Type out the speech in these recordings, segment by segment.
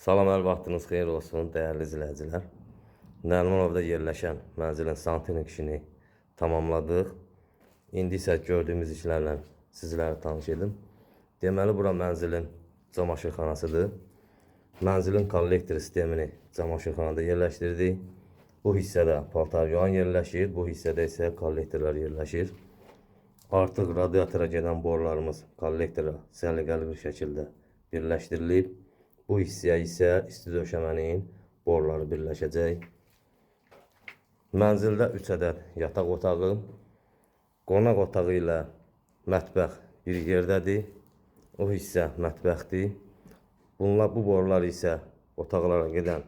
Salam, hər vaxtınız xeyir olsun, dəyərli izləyicilər. Nərimanovda yerləşən mənzilin santexnik işini tamamladıq. İndi isə gördüyümüz işlərlə sizlərə tanış edim. Deməli, bura mənzilin camaşırxanasıdır. Mənzilin kollektor sistemini camaşırxanada yerləşdirdik. Bu hissədə paltaryoğan yerləşir, bu hissədə isə kollektorlar yerləşir. Artıq radiatora gedən borularımız kollektora səliqəli bir şəkildə birləşdirilib. Bu hissəyə isə isti döşəmənin boruları birləşəcək. Mənzildə 3 ədəd yataq otağı, qonaq otağı ilə mətbəx bir yerdədir. O hissə mətbəxdir. Bu borular isə otaqlara gedən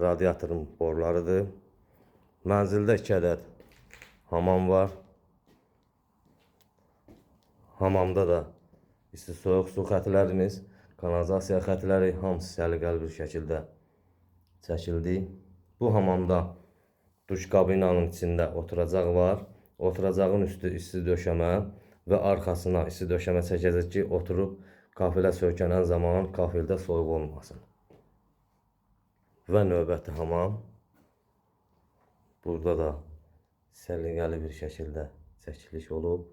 radiatorun borularıdır. Mənzildə 2 ədəd hamam var. Hamamda da isti soyuq su xətlərimiz, kanalizasiya xətləri hamısı səliqəli bir şəkildə çəkildi. Bu hamamda duş kabinanın içində oturacaq var. Oturacağın üstü isti döşəmə və arxasına isti döşəmə çəkəcək ki, oturub kafelə söykənən zaman kafeldə soyuq olmasın. Və növbəti hamam. Burada da səliqəli bir şəkildə çəkiliş olub.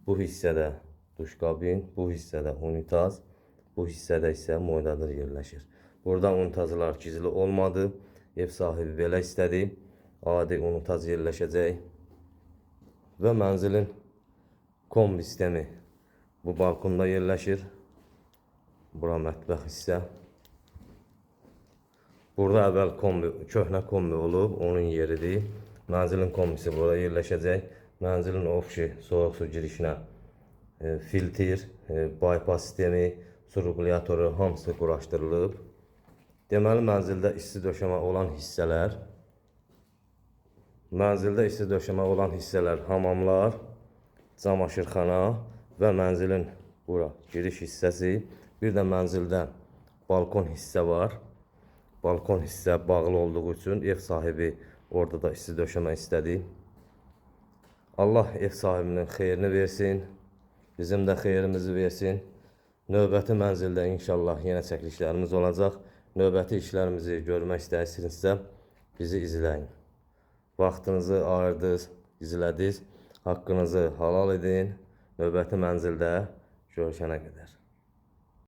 Bu hissədə duş kabin, bu hissədə unitaz, bu hissədə isə moydadır yerləşir. Burada unitazlar gizli olmadı. Ev sahibi belə istədi. Adi unitaz yerləşəcək. Və mənzilin kombi sistemi bu balkonda yerləşir. Bura mətbəx hissə. Burada əvvəl köhnə kombi olub, onun yeridir. Mənzilin kombisi burada yerləşəcək. Mənzilin ofşi soyuq su girişinə filtr, bypass sistemi, su regulatoru hamısı quraşdırılıb. Deməli, mənzildə isti döşəmə olan hissələr, hamamlar, camaşırxana və mənzilin bura giriş hissəsi. Bir də mənzildə balkon hissə var. Balkon hissə bağlı olduğu üçün ev sahibi orada da isti döşəmə istədi. Allah ev sahibinin xeyrini versin, bizim də xeyrimizi versin. Növbəti mənzildə inşallah yenə çəkilişlərimiz olacaq. Növbəti işlərimizi görmək istəyirsinizsə bizi izləyin. Vaxtınızı ayırdınız, izlədiniz. Haqqınızı halal edin. Növbəti mənzildə görüşənə qədər.